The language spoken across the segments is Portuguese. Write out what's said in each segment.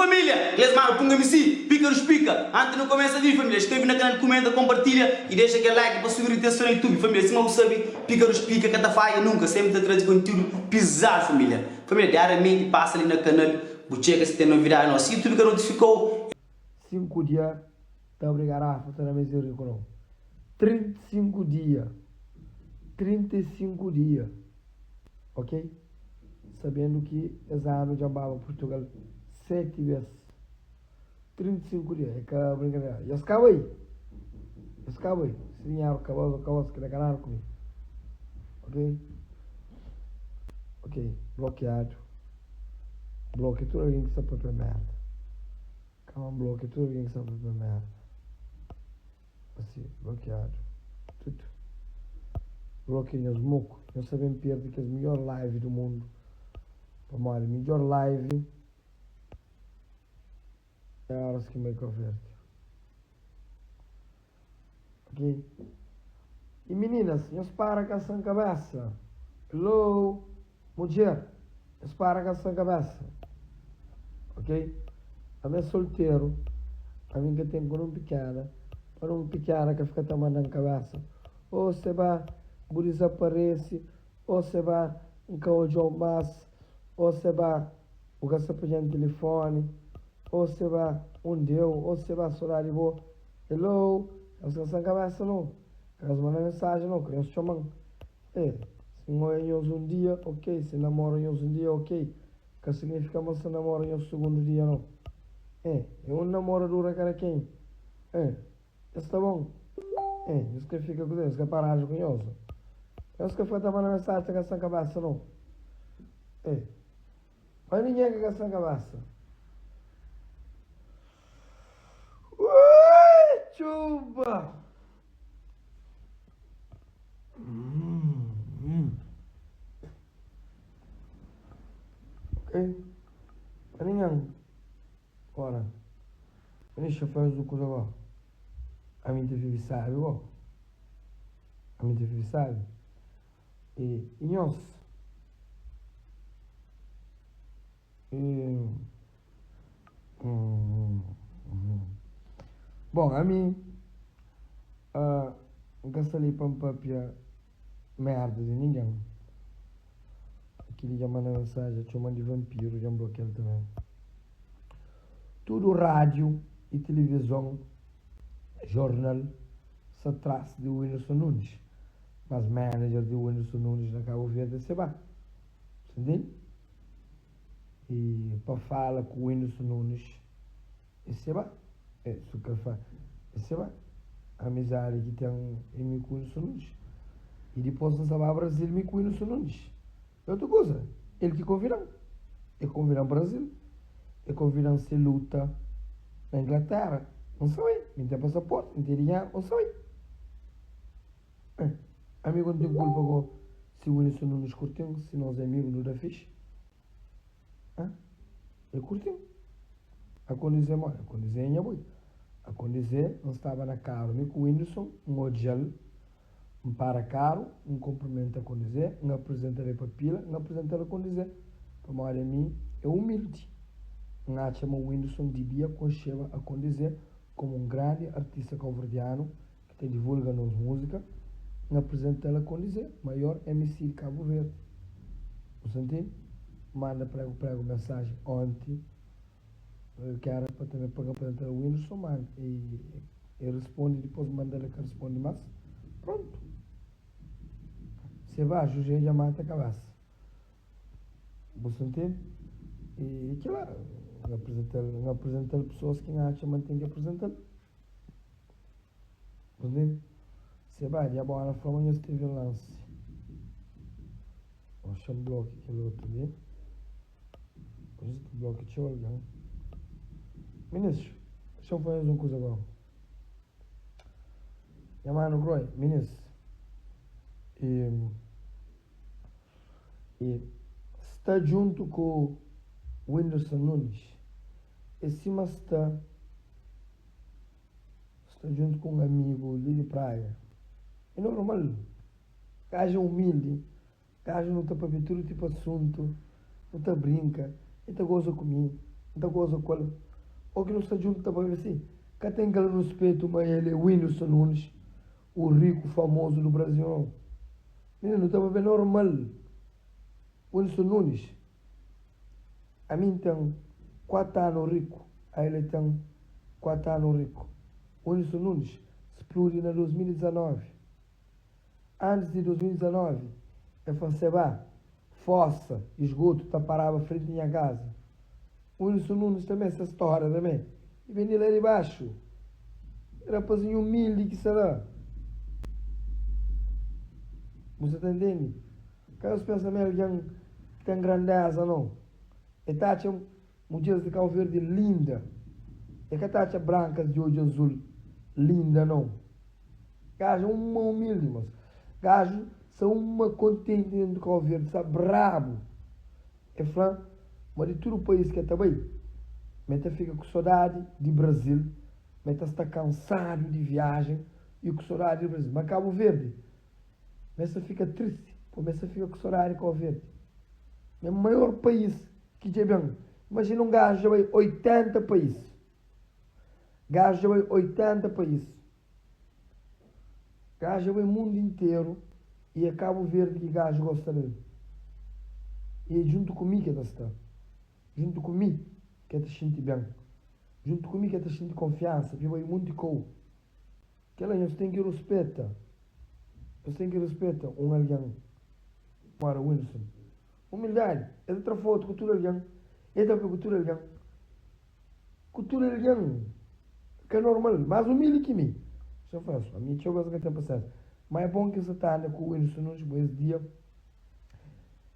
família! Eles mano, punga-me sim, pica os pica. Antes não começa a vir, família. Escreve na canal, comenta, compartilha e deixa aquele like para subir o texto no YouTube. Família, se não sabe, pica os pica, catafaia nunca. Sempre te traz conteúdo pisado, família. Família, diariamente passa ali no canal, checa se tem novidade. Nosso YouTube que notificou. 5 dias, tá obrigado a fazer a mesma coisa. 35 dias. 35 dias. Ok? Sabendo que esse ano já vai Portugal 7 vezes. 35 dias. É que a brincadeira. E acaba aí. Acaba aí. Se vinha acabou, se quer ganhar comigo. Ok? Ok. Bloqueado. Bloqueio tudo alguém que está para merda. Calma, bloqueio tudo alguém que está para merda. Assim, bloqueado. Tudo. Bloqueio os mocos. Eu sabemos perder que é a melhor live do mundo. Vamos lá, melhor live. É a hora que me converte. Ok? E meninas, eles param com essa cabeça. Hello? Mulher, eles param com essa cabeça. Ok? A mim é solteiro. A mim que tem por um pequena. Para um pequena que fica tomando na cabeça. Ou você vai, por desaparece. Ou você vai, um carro de almoço. Ou você vai, o que você pede no telefone. Ou você vai, um deu. Ou você vai, solar de boa. Hello? Eles ficam sem cabeça não. Eles mandam mensagem não. Que eles chamam. Se não é um dia, ok. Se namoram um dia, ok. Que significa que se namoram o segundo dia não. É um namoro dura cara quem? Está bom? Isso que fica com Deus, que é paragem com Deus. Isso que foi tomando mensagem que essa cabeça não. Mas ninguém que essa cabeça. Ui, chuva! Ok? Mas ninguém. Ora. Deixa eu fazer o coisa agora. A mim teve sabe, ó. A mim teve sabe. E nós. Bom, a mim. Gastei para papia merda de ninguém. Aquele já manda mensagem, chama de vampiro, já bloqueei também. Tudo rádio e televisão, jornal, se trata de Whindersson Nunes. Mas manager de Whindersson Nunes na Cabo Verde se vai. Entendeu? E para falar com o Whindersson Nunes, se vai. Isso que faz. Se vai. A amizade que tem em com o Whindersson Nunes. E depois não sabe Brasil me com o Whindersson Nunes. É outra coisa. Ele que convida. Ele convida o Brasil. Ele convida se luta na Inglaterra. Não sei. Não tem passaporte, não tem dinheiro, não sei. Amigo não tem culpa com se o Whindersson não nos curtiu, se nós é amigos não dá fixe. Ele curtiu. A condizer, mano, a condizer é minha boi. A condizer, nós estava na carro, com o Whindersson, um hotel, um para caro, um cumprimento a condizer, um apresentarei para pila, um apresentarei a condizer. Para mal a mim, é humilde. Um acha o Whindersson devia concheva a condizer como um grande artista cabo-verdiano que te divulga nos música, um apresentar a condizer, maior MC de Cabo Verde. Você entende? Manda prego mensagem ontem, que era para também para apresentar o Whindersson, mano, e responde, depois manda ele que responde mais. Pronto. Você vai, José já mata a cabeça. Você entende? E que lá, não apresentar pessoas que não acham que tem que apresentar. Você entende? Você vai, já bom, na forma eu esteve lance. Vou chamar o bloco aquele outro ali. Hoje o bloco deixa eu olhar. Ministro, deixa eu fazer uma coisa agora. Minha mano, Groy, ministro. E está junto com o Whindersson Nunes. E cima está junto com um amigo ali de praia. É normal. Gajo humilde. Gajo não está para ver tudo tipo assunto. Não está brinca. Não está goza comigo. da coisa qual o que não está junto também assim que tem aquele respeito mas ele é Whindersson Nunes o rico famoso do Brasil não menino estava bem normal Whindersson Nunes a mim tem 4 anos rico a ele tem 4 anos rico Whindersson Nunes explodiu em 2019 antes de 2019 eu falei fossa, esgoto, tá parava frente à minha casa. O Whindersson Nunes também, essa história também. E vem lá de baixo. Era rapazinho humilde que será. Você está entendendo? Aqueles pensamentos que tem grandeza, não. E tacha mulheres de Cabo Verde linda. E que tacha brancas de olho azul linda, não. Gajo uma humilde, mas. Gajo são uma contente dentro do Cabo Verde, sabe, brabo. É falando, mas de todo o país que é também, meta fica com saudade de Brasil, meta está cansado de viagem e com saudade de Brasil. Mas Cabo Verde, meta fica triste, porque meta fica com saudade de Cabo Verde. É o maior país que já bem. Imagina um gajo já vai 80 países. Gajo já vai 80 países. Gajo já vai o mundo inteiro. E é Cabo Verde que gajo gosta dele. E é junto comigo que está. Junto comigo que está sentindo bem. Junto comigo que está sentindo confiança. Viva aí muito com. Que ela tem que respeitar. Você tem que respeitar um alguém. Para o Whindersson. Humildade. É outra foto. Cultura alguém. É outra cultura alguém. Cultura alguém. Que é normal. Mais humilde que mim. Só faço. A minha tia gosta que tem passado. Mas é bom que você está com o Whindersson Nunes esse dia.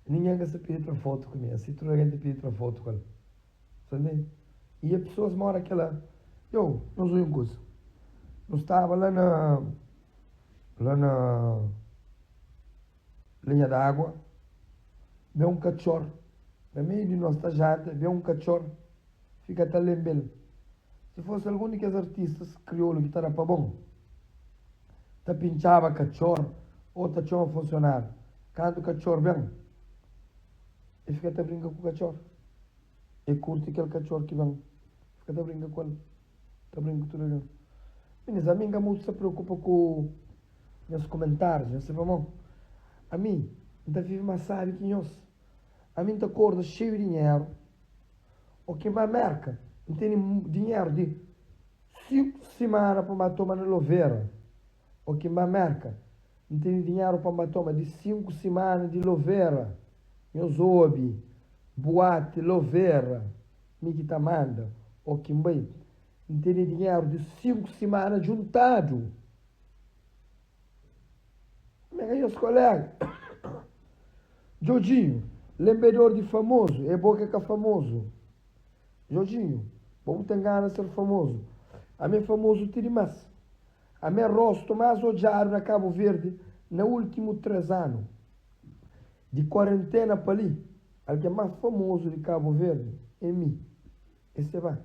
Ninguém quer se pedir outra foto comigo. Se tu ninguém te pedir outra foto com ele. Entendeu? E as pessoas moram aquela. Eu, não sou uma coisa. Eu estava lá na linha d'água. Vê um cachorro. No meio de nossa janta, vê um cachorro. Fica até lembrando. Se fosse algum daqueles artistas crioulos que estava para bom. Tá pinchava cachorro, ou tá tinha um funcionário. Quando o cachorro vem, ele fica até brincando com o cachorro. E curte aquele cachorro que vem. Fica até brincando com ele. Tá brincando com tudo aquilo. Minhas amigas muito se preocupam com os comentários, não sei como. A mim, não vive mais sabe que nós. A mim tá acorda cheio de dinheiro. O que mais merca, não tem dinheiro de 5 semanas para tomar na loveira. O que mais merca, não tem dinheiro para tomar de 5 semanas de loveira. Meus hobby, boate, loveira, me que tá manda. O que bem, não tem dinheiro de 5 semanas juntado. Meus colegas, Jodinho, lembrador de famoso, é boca que é famoso. Jodinho, vamos ter ganas de ser famoso. A mim famoso tira mais. A minha rosto mais odiado na Cabo Verde nos últimos 3 anos. De quarentena para ali, alguém mais famoso de Cabo Verde é mim. Esse vai.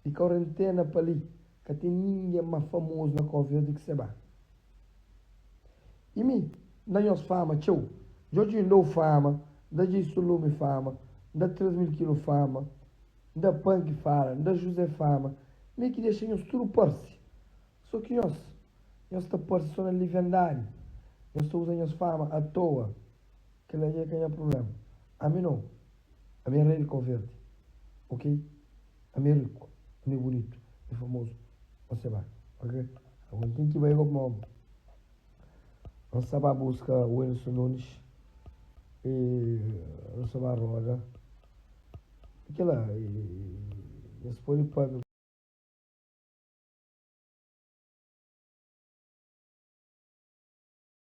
De quarentena para ali, que tem ninguém mais famoso na Cabo Verde que se vai. E mim, na nossa fama, tchau. Jorginho deu fama, da Gisulume fama, da 3.000 quilos fama, da Punk fama, da José fama. Me que deixem os tudo parse. Só que nós está parse só na livendade. Nós estamos usando as fama à toa. Que lá é quem é problema. A mim não. A minha rei de Cabo Verde. Ok? A minha rico. A minha bonito. É famoso. Você vai. Ok? Agora quem que vai com o nome? Nós estamos a buscar o Whindersson Nunes. E nós estamos a roda. Aquela. E esse foi o